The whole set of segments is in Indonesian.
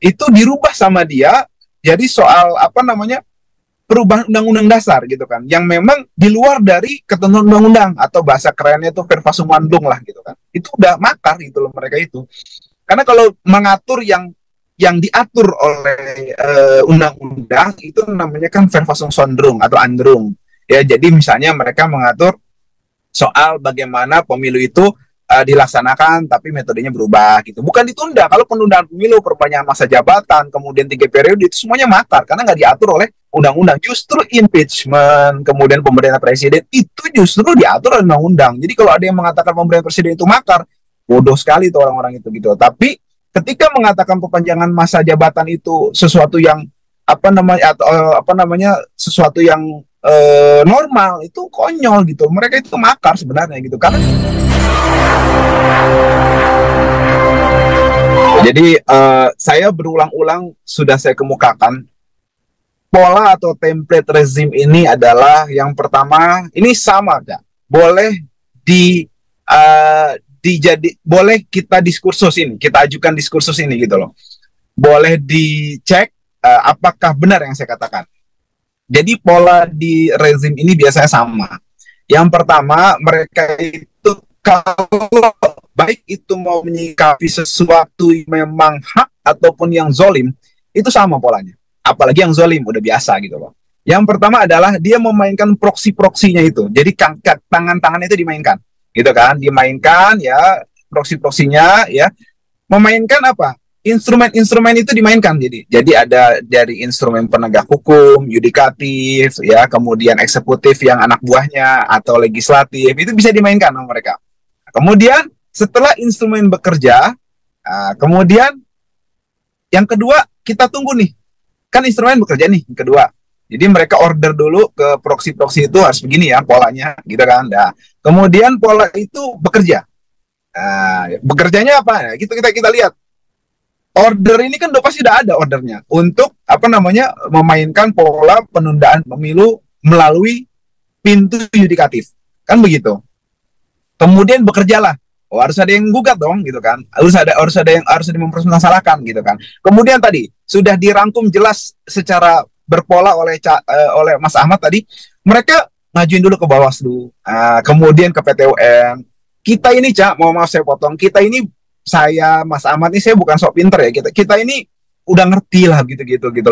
itu dirubah sama dia jadi soal apa namanya perubahan undang-undang dasar gitu kan, yang memang di luar dari ketentuan undang-undang, atau bahasa kerennya itu verba sumandung lah gitu kan. Itu udah makar gitu loh mereka itu. Karena kalau mengatur yang diatur oleh undang-undang itu namanya kan verba sumandung atau andrung. Ya, jadi misalnya mereka mengatur soal bagaimana pemilu itu dilaksanakan, tapi metodenya berubah gitu. Bukan ditunda. Kalau penundaan pemilu, perpanjangan masa jabatan, kemudian 3 periode, itu semuanya makar karena nggak diatur oleh undang-undang. Justru impeachment, kemudian pemerintahan presiden itu justru diatur oleh undang-undang. Jadi kalau ada yang mengatakan pemerintahan presiden itu makar, bodoh sekali tuh orang-orang itu gitu. Tapi ketika mengatakan perpanjangan masa jabatan itu sesuatu yang sesuatu yang normal, itu konyol gitu. Mereka itu makar sebenarnya gitu. Karena jadi saya berulang-ulang sudah saya kemukakan pola atau template rezim ini adalah yang pertama, ini sama ya, boleh boleh kita diskursus ini, kita ajukan diskursus ini gitu loh. Boleh dicek apakah benar yang saya katakan. Jadi pola di rezim ini biasanya sama. Yang pertama, mereka itu kalau baik itu mau menyikapi sesuatu yang memang hak ataupun yang zolim, itu sama polanya. Apalagi yang zolim, udah biasa gitu loh. Yang pertama adalah dia memainkan proksi-proksinya itu. Jadi tangan-tangan itu dimainkan, gitu kan? Dimainkan ya, proksi-proksinya ya. Memainkan apa? Instrumen-instrumen itu dimainkan. Jadi ada dari instrumen penegak hukum, yudikatif, ya, kemudian eksekutif yang anak buahnya, atau legislatif, itu bisa dimainkan sama mereka. Kemudian setelah instrumen bekerja, kemudian yang kedua kita tunggu nih, kan instrumen bekerja nih yang kedua. Jadi mereka order dulu ke proksi-proksi itu harus begini ya polanya, gitu kan. Nah, kemudian pola itu bekerja. Bekerjanya apa? Nah, kita lihat. Order ini kan udah pasti udah ada ordernya untuk memainkan pola penundaan pemilu melalui pintu yudikatif, kan begitu. Kemudian bekerjalah, harus ada yang gugat dong gitu kan, harus ada yang mempermasalahkan gitu kan. Kemudian tadi sudah dirangkum jelas secara berpola oleh Mas Ahmad tadi, mereka ngajuin dulu ke Bawaslu, kemudian ke PT UN. Kita ini maaf saya potong, kita ini, saya, Mas Ahmad ini, saya bukan sok pinter ya, kita ini udah ngerti lah gitu.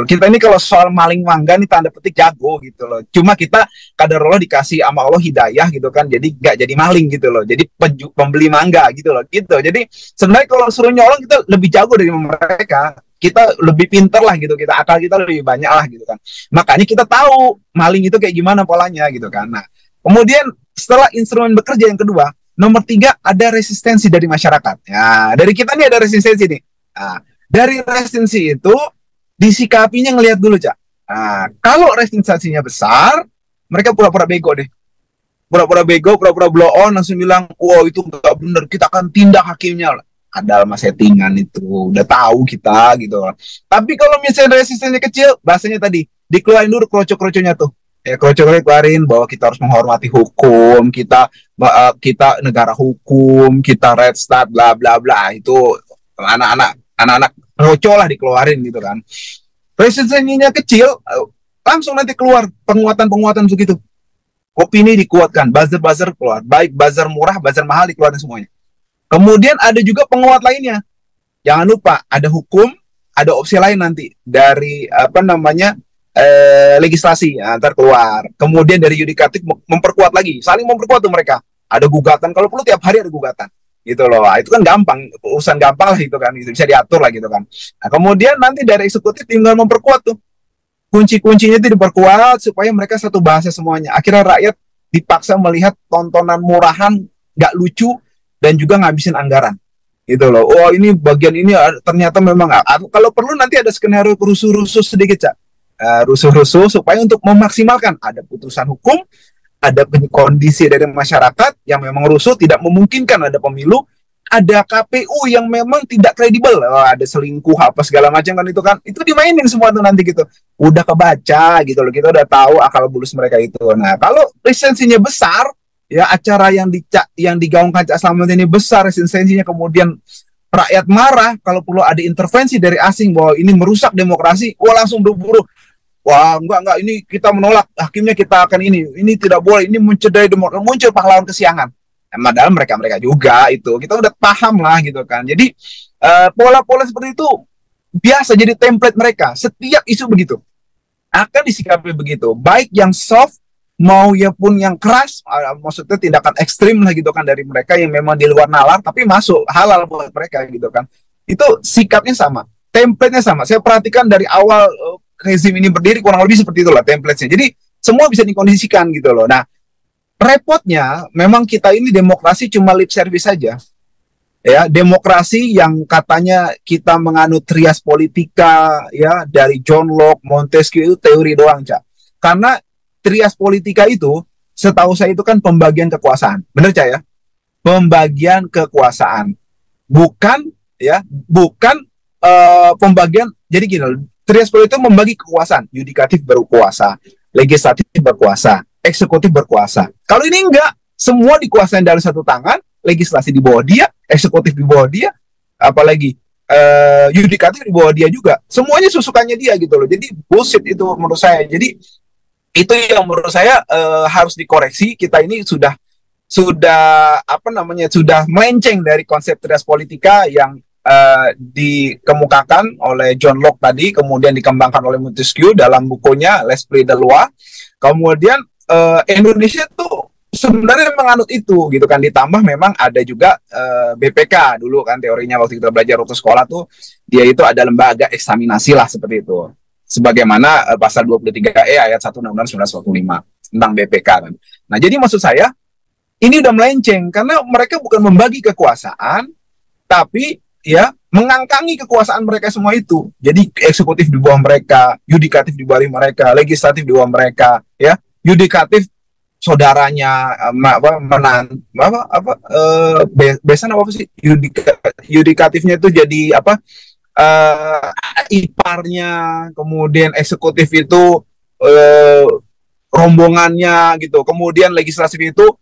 Kita ini kalau soal maling mangga nih tanda petik jago gitu loh. Cuma kita kadarullah dikasih sama Allah hidayah gitu kan, jadi gak jadi maling gitu loh. Jadi pembeli mangga gitu loh gitu. Jadi sebenarnya kalau suruh nyolong kita lebih jago dari mereka. Kita lebih pinter lah gitu, akal kita lebih banyak lah gitu kan. Makanya kita tahu maling itu kayak gimana polanya gitu kan. Nah, kemudian setelah instrumen bekerja yang kedua, nomor 3, ada resistensi dari masyarakat. Ya, dari kita nih ada resistensi nih. Nah, dari resistensi itu disikapinya ngelihat dulu, Cak. Nah, kalau resistensinya besar, mereka pura-pura bego deh. Pura-pura bego, pura-pura blow on, langsung bilang, wow itu nggak bener, kita akan tindak hakimnya. Ada mas settingan itu, udah tahu kita gitu. Tapi kalau misalnya resistensinya kecil, bahasanya tadi, dikeluarin dulu kroco-kroconya tuh. Ya, kroco-kroco keluarin bahwa kita harus menghormati hukum, kita negara hukum, kita red state, bla bla bla. Itu anak-anak kroco lah dikeluarin gitu kan. Resistensinya kecil, langsung nanti keluar penguatan begitu. Opini dikuatkan, buzzer keluar, baik buzzer murah, buzzer mahal dikeluarin semuanya. Kemudian ada juga penguat lainnya. Jangan lupa ada hukum, ada opsi lain nanti dari legislasi ntar keluar. Kemudian dari yudikatif memperkuat lagi, saling memperkuat tuh mereka. Ada gugatan, kalau perlu tiap hari ada gugatan gitu loh. Itu kan gampang, urusan gampang lah gitu kan, itu bisa diatur lah gitu kan. Nah, kemudian nanti dari eksekutif tinggal memperkuat tuh, kunci-kuncinya itu diperkuat supaya mereka satu bahasa semuanya. Akhirnya rakyat dipaksa melihat tontonan murahan, gak lucu, dan juga ngabisin anggaran gitu loh. Oh ini bagian ini ternyata memang, kalau perlu nanti ada skenario rusuh-rusuh sedikit, Cak. Rusuh-rusuh supaya untuk memaksimalkan ada putusan hukum, ada kondisi dari masyarakat yang memang rusuh, tidak memungkinkan ada pemilu, ada KPU yang memang tidak kredibel, ada selingkuh apa segala macam kan, itu dimainin semua tuh nanti gitu. Udah kebaca gitu loh, kita udah tahu akal bulus mereka itu. Nah, kalau resistensinya besar, ya acara yang digaungkan Cak Slamet ini besar, resistensinya kemudian rakyat marah, kalau perlu ada intervensi dari asing bahwa ini merusak demokrasi, wah langsung buru-buru, wah enggak, ini kita menolak, hakimnya kita akan ini tidak boleh, ini mencederai demokrasi, muncul pahlawan kesiangan. Padahal mereka juga itu, kita udah paham lah gitu kan. Jadi pola-pola seperti itu biasa jadi template mereka, setiap isu begitu akan disikapi begitu, baik yang soft mau ya pun yang keras, maksudnya tindakan ekstrim lah gitu kan dari mereka yang memang di luar nalar tapi masuk halal buat mereka gitu kan. Itu sikapnya sama, template-nya sama. Saya perhatikan dari awal rezim ini berdiri kurang lebih seperti itulah template-nya. Jadi semua bisa dikondisikan gitu loh. Nah, repotnya memang kita ini demokrasi cuma lip service saja. Ya, demokrasi yang katanya kita menganut trias politika ya dari John Locke, Montesquieu itu teori doang, Cak. Karena trias politika itu, setahu saya itu kan pembagian kekuasaan. Benar, Cak ya? Pembagian kekuasaan. Bukan pembagian, jadi gini, trias politika itu membagi kekuasaan. Yudikatif berkuasa, legislatif berkuasa, eksekutif berkuasa. Kalau ini enggak, semua dikuasain dari satu tangan, legislasi di bawah dia, eksekutif di bawah dia, apalagi yudikatif di bawah dia juga. Semuanya susukannya dia gitu loh. Jadi bullshit itu menurut saya. Jadi itu yang menurut saya harus dikoreksi. Kita ini sudah melenceng dari konsep trias politika yang dikemukakan oleh John Locke tadi, kemudian dikembangkan oleh Montesquieu dalam bukunya L'Esprit de Loi. Kemudian Indonesia tuh sebenarnya menganut itu gitu kan, ditambah memang ada juga BPK dulu kan, teorinya waktu kita belajar waktu sekolah tuh, dia itu ada lembaga eksaminasi lah seperti itu, sebagaimana pasal 23E ayat 1 Undang-Undang 1945 tentang BPK kan. Nah, jadi maksud saya ini udah melenceng karena mereka bukan membagi kekuasaan, tapi ya mengangkangi kekuasaan mereka semua itu. Jadi eksekutif di bawah mereka, yudikatif di bawah mereka, legislatif di bawah mereka, ya. Yudikatif saudaranya besan apa sih? Yudikatifnya itu jadi apa? Iparnya, kemudian eksekutif itu rombongannya gitu, kemudian legislatif itu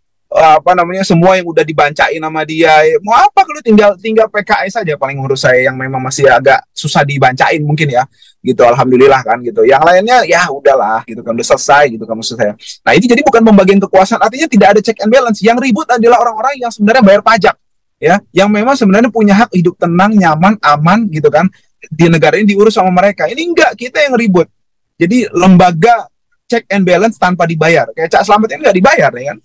semua yang udah dibancain sama dia. Mau apa kalau tinggal PKS saja paling menurut saya yang memang masih agak susah dibancain mungkin ya gitu, alhamdulillah kan gitu. Yang lainnya ya udahlah gitu kan, udah selesai gitu kan maksud saya. Nah, ini jadi bukan pembagian kekuasaan, artinya tidak ada check and balance. Yang ribut adalah orang-orang yang sebenarnya bayar pajak ya, yang memang sebenarnya punya hak hidup tenang, nyaman, aman gitu kan, di negara ini diurus sama mereka. Ini enggak, kita yang ribut. Jadi lembaga check and balance tanpa dibayar, kayak Cak Slamet ini enggak dibayar ya kan.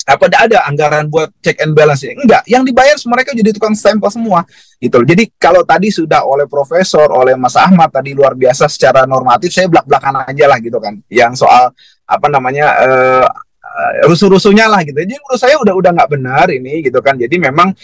Apa ada anggaran buat check and balance ya? Enggak, yang dibayar mereka jadi tukang stempel semua gitu. Jadi kalau tadi sudah oleh Profesor, oleh Mas Ahmad tadi luar biasa secara normatif, saya belak-belakan aja lah gitu kan, yang soal rusuh-rusuhnya lah gitu. Jadi menurut saya udah nggak benar ini gitu kan. Jadi memang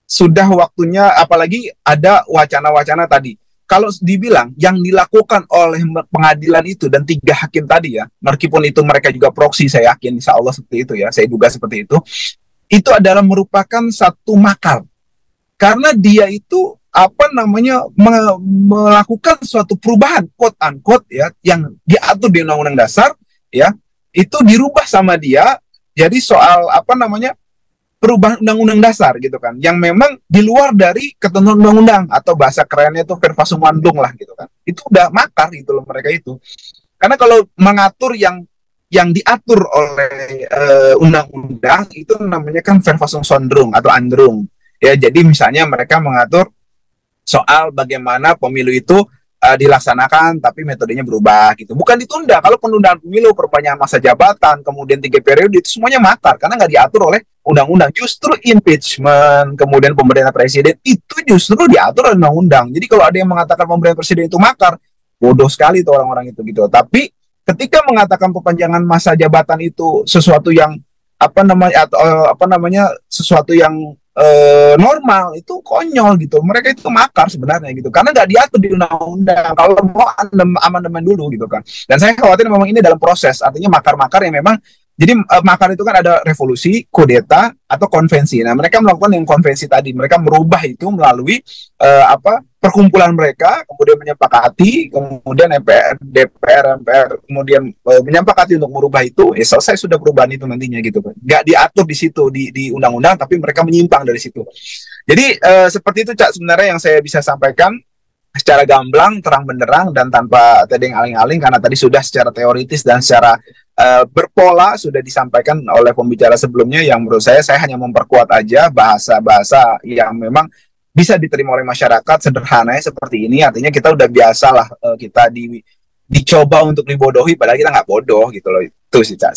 sudah waktunya, apalagi ada wacana-wacana tadi. Kalau dibilang yang dilakukan oleh pengadilan itu dan 3 hakim tadi ya, meskipun itu mereka juga proksi, saya yakin insya Allah seperti itu ya, saya duga seperti itu adalah merupakan satu makar. Karena dia itu melakukan suatu perubahan quote unquote ya, yang diatur di Undang-Undang Dasar ya, itu dirubah sama dia jadi soal perubahan Undang-Undang Dasar gitu kan, yang memang di luar dari ketentuan undang-undang, atau bahasa kerennya itu verbatim Bandung lah gitu kan. Itu udah makar gitu loh mereka itu. Karena kalau mengatur yang diatur oleh undang-undang itu namanya kan verbatim sondrung atau andrung. Ya, jadi misalnya mereka mengatur soal bagaimana pemilu itu dilaksanakan tapi metodenya berubah gitu, bukan ditunda. Kalau penundaan pemilu, perpanjangan masa jabatan, kemudian 3 periode, itu semuanya makar karena nggak diatur oleh undang-undang. Justru impeachment, kemudian pemerintahan presiden itu justru diatur oleh undang-undang. Jadi kalau ada yang mengatakan pemerintahan presiden itu makar, bodoh sekali tuh orang-orang itu gitu. Tapi ketika mengatakan perpanjangan masa jabatan itu sesuatu yang sesuatu yang normal, itu konyol gitu. Mereka itu makar sebenarnya gitu, karena nggak diatur di undang-undang. Kalau mau amandemen dulu gitu kan. Dan saya khawatir memang ini dalam proses, artinya makar-makar yang memang, jadi makar itu kan ada revolusi, kudeta, atau konvensi. Nah, mereka melakukan yang konvensi tadi, mereka merubah itu melalui perkumpulan mereka, kemudian menyepakati, kemudian DPR, kemudian menyepakati untuk merubah itu, selesai sudah perubahan itu nantinya gitu kan. Nggak diatur di situ di undang-undang, tapi mereka menyimpang dari situ. Jadi seperti itu Cak sebenarnya yang saya bisa sampaikan secara gamblang, terang benderang dan tanpa tedeng aling-aling karena tadi sudah secara teoritis dan secara berpola sudah disampaikan oleh pembicara sebelumnya yang menurut saya hanya memperkuat aja bahasa-bahasa yang memang bisa diterima oleh masyarakat sederhananya seperti ini artinya kita udah biasa lah kita dicoba untuk dibodohi padahal kita nggak bodoh gitu loh itu sih Cak.